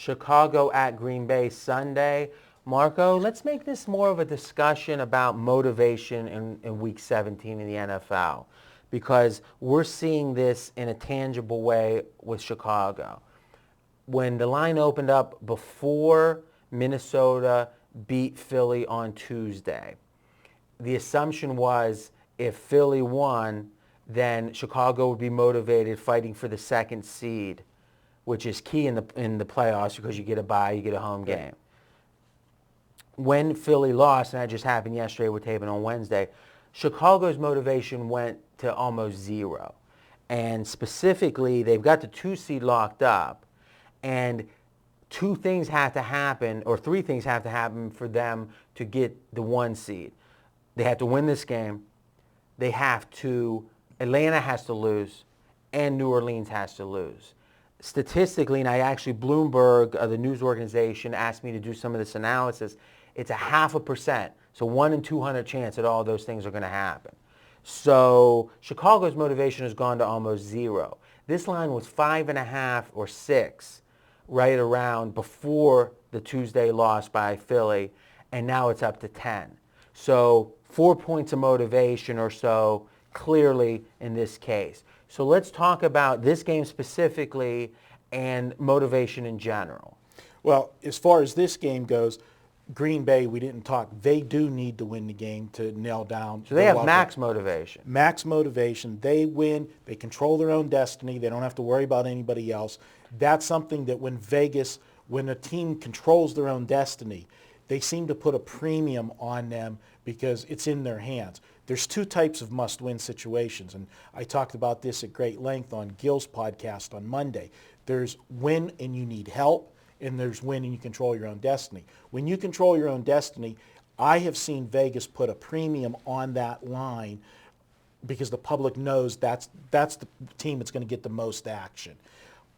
Chicago at Green Bay Sunday. Marco, let's make this more of a discussion about motivation in Week 17 in the NFL, because we're seeing this in a tangible way with Chicago. When the line opened up before Minnesota beat Philly on Tuesday, the assumption was if Philly won, then Chicago would be motivated fighting for the second seed, which is key in the playoffs because you get a bye, you get a home game. When Philly lost, and that just happened yesterday, we're taping on Wednesday, Chicago's motivation went to almost zero. And specifically, they've got the 2 seed locked up, and 2 things have to happen, or 3 things have to happen for them to get the 1 seed. They have to win this game. Atlanta has to lose, and New Orleans has to lose. Statistically, and Bloomberg, the news organization, asked me to do some of this analysis, it's a 0.5%, so 1 in 200 chance that all those things are going to happen. So Chicago's motivation has gone to almost zero. This line was 5.5 or 6 right around before the Tuesday loss by Philly, and now it's up to 10. So 4 points of motivation or so clearly in this case. So let's talk about this game specifically and motivation in general. Well, as far as this game goes, Green Bay, we didn't talk. They do need to win the game to nail down. So they have max motivation. Max motivation. They win. They control their own destiny. They don't have to worry about anybody else. That's something that when a team controls their own destiny, they seem to put a premium on them because it's in their hands. There's 2 types of must-win situations, and I talked about this at great length on Gil's podcast on Monday. There's win and you need help, and there's win and you control your own destiny. When you control your own destiny, I have seen Vegas put a premium on that line because the public knows that's the team that's going to get the most action.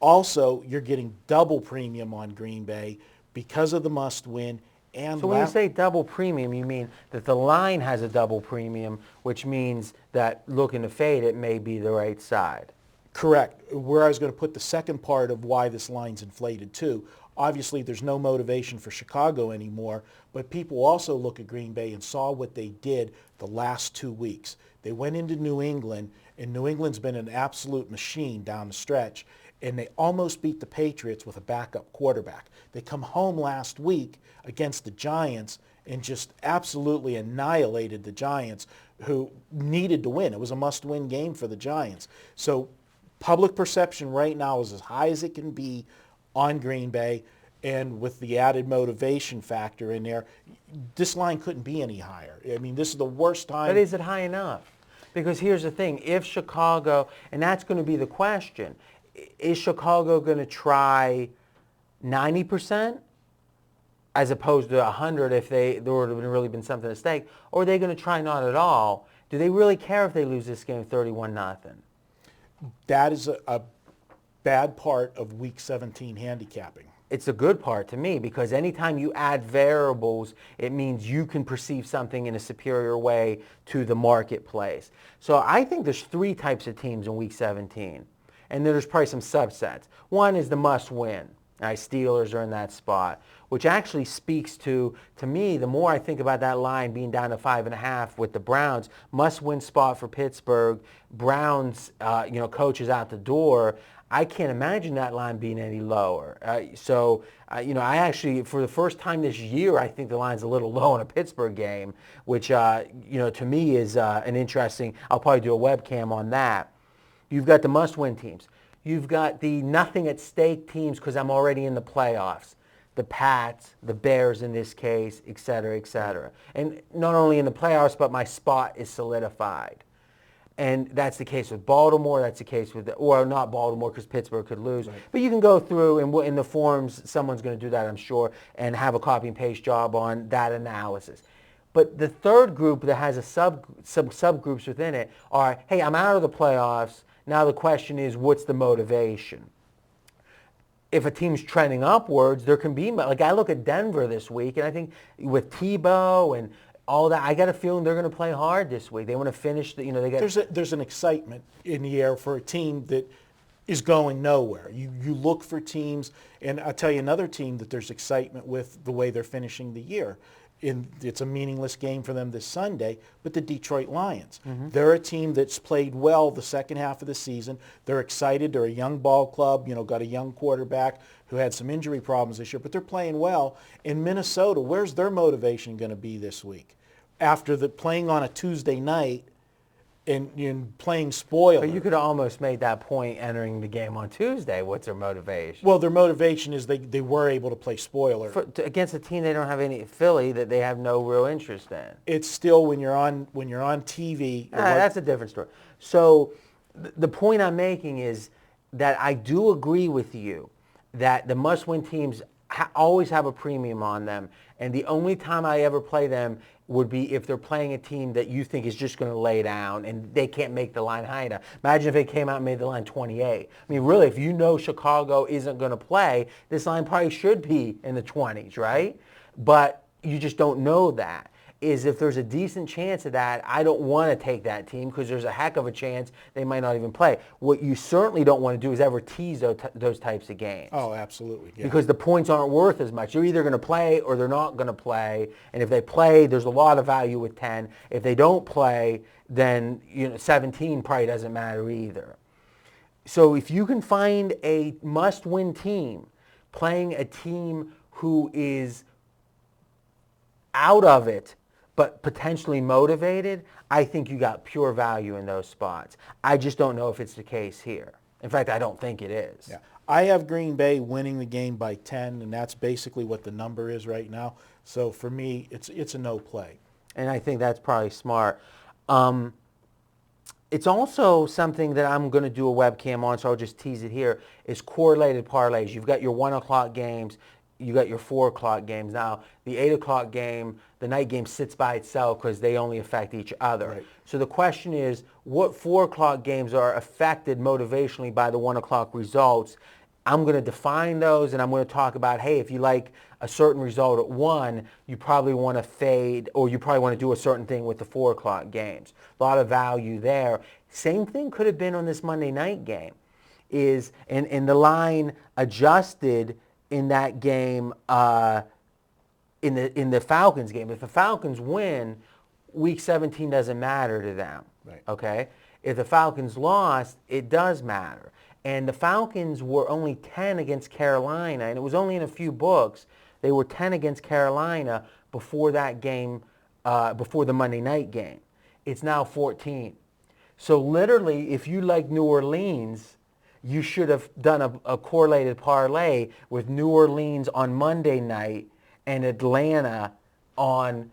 Also, you're getting double premium on Green Bay because of the must-win. So when you say double premium, you mean that the line has a double premium, which means that looking to fade, it may be the right side. Correct. Where I was going to put the second part of why this line's inflated too. Obviously, there's no motivation for Chicago anymore, but people also look at Green Bay and saw what they did the last 2 weeks. They went into New England, and New England's been an absolute machine down the stretch, and they almost beat the Patriots with a backup quarterback. They come home last week against the Giants and just absolutely annihilated the Giants, who needed to win. It was a must-win game for the Giants. So public perception right now is as high as it can be on Green Bay, and with the added motivation factor in there, this line couldn't be any higher. I mean, this is the worst time. But is it high enough? Because here's the thing. If Chicago, and that's going to be the question, is Chicago going to try 90% as opposed to 100 if there would have really been something at stake? Or are they going to try not at all? Do they really care if they lose this game 31-0? That is a bad part of Week 17 handicapping. It's a good part to me, because anytime you add variables, it means you can perceive something in a superior way to the marketplace. So I think there's 3 types of teams in Week 17, and there's probably some subsets. One is the must-win. Steelers are in that spot, which actually speaks to me, the more I think about that line being down to 5.5 with the Browns, must-win spot for Pittsburgh, Browns, coaches out the door. I can't imagine that line being any lower. I actually, for the first time this year, I think the line's a little low in a Pittsburgh game, which, to me is an interesting, I'll probably do a webcam on that. You've got the must-win teams. You've got the nothing at stake teams because I'm already in the playoffs. The Pats, the Bears in this case, et cetera, et cetera. And not only in the playoffs, but my spot is solidified. And that's the case with Baltimore. That's the case with, or not Baltimore because Pittsburgh could lose. Right. But you can go through, and in the forums, someone's going to do that, I'm sure, and have a copy and paste job on that analysis. But the third group that has some subgroups within it are, hey, I'm out of the playoffs. Now the question is, what's the motivation? If a team's trending upwards, there can be, like I look at Denver this week, and I think with Tebow and all that, I got a feeling they're going to play hard this week. They want to finish they get. There's an excitement in the air for a team that is going nowhere. You look for teams, and I'll tell you another team that there's excitement with the way they're finishing the year. It's a meaningless game for them this Sunday, but the Detroit Lions. Mm-hmm. They're a team that's played well the second half of the season. They're excited. They're a young ball club, got a young quarterback who had some injury problems this year, but they're playing well. In Minnesota, where's their motivation going to be this week? After playing on a Tuesday night, and playing spoiler. But you could have almost made that point entering the game on Tuesday. What's their motivation? Well, their motivation is they were able to play spoiler. Against a team they don't have any, Philly, that they have no real interest in. It's still when you're on TV. That's a different story. So the point I'm making is that I do agree with you that the must-win teams always have a premium on them. And the only time I ever play them would be if they're playing a team that you think is just going to lay down and they can't make the line high enough. Imagine if they came out and made the line 28. I mean, really, if you know Chicago isn't going to play, this line probably should be in the 20s, right? But you just don't know that. Is if there's a decent chance of that, I don't want to take that team because there's a heck of a chance they might not even play. What you certainly don't want to do is ever tease those types of games. Oh, absolutely. Yeah. Because the points aren't worth as much. You're either going to play or they're not going to play. And if they play, there's a lot of value with 10. If they don't play, then 17 probably doesn't matter either. So if you can find a must-win team playing a team who is out of it but potentially motivated, I think you got pure value in those spots. I just don't know if it's the case here. In fact, I don't think it is. Yeah. I have Green Bay winning the game by 10, and that's basically what the number is right now. So for me, it's a no play. And I think that's probably smart. It's also something that I'm going to do a webcam on, so I'll just tease it here, is correlated parlays. You've got your 1 o'clock games. You got your 4 o'clock games. Now, the 8 o'clock game, the night game sits by itself because they only affect each other. Right. So the question is, what 4 o'clock games are affected motivationally by the 1 o'clock results? I'm going to define those, and I'm going to talk about, hey, if you like a certain result at 1, you probably want to fade, or you probably want to do a certain thing with the 4 o'clock games. A lot of value there. Same thing could have been on this Monday night game. And the line adjusted in that game, in the Falcons game. If the Falcons win, Week 17 doesn't matter to them. Right. Okay? If the Falcons lost, it does matter. And the Falcons were only 10 against Carolina, and it was only in a few books. They were 10 against Carolina before that game, before the Monday night game. It's now 14. So literally, if you like New Orleans, you should have done a correlated parlay with New Orleans on Monday night and Atlanta on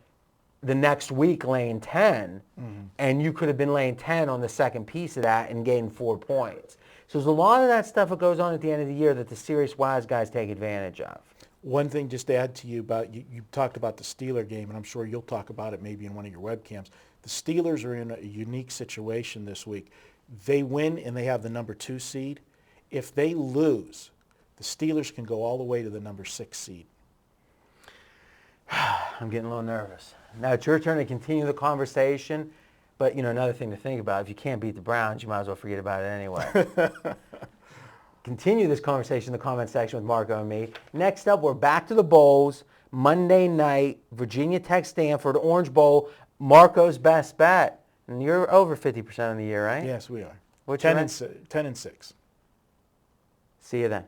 the next week laying 10. Mm-hmm. And you could have been laying 10 on the second piece of that and gained 4 points. So there's a lot of that stuff that goes on at the end of the year that the serious wise guys take advantage of. One thing just to add to you about, you talked about the Steeler game, and I'm sure you'll talk about it maybe in one of your webcams. The Steelers are in a unique situation this week. They win and they have the number 2 seed. If they lose, the Steelers can go all the way to the number 6 seed. I'm getting a little nervous. Now it's your turn to continue the conversation, but another thing to think about, if you can't beat the Browns, you might as well forget about it anyway. Continue this conversation in the comment section with Marco and me. Next up, we're back to the bowls. Monday night, Virginia Tech, Stanford, Orange Bowl, Marco's best bet. And you're over 50% of the year, right? Yes, we are. What's 10 and 6. See you then.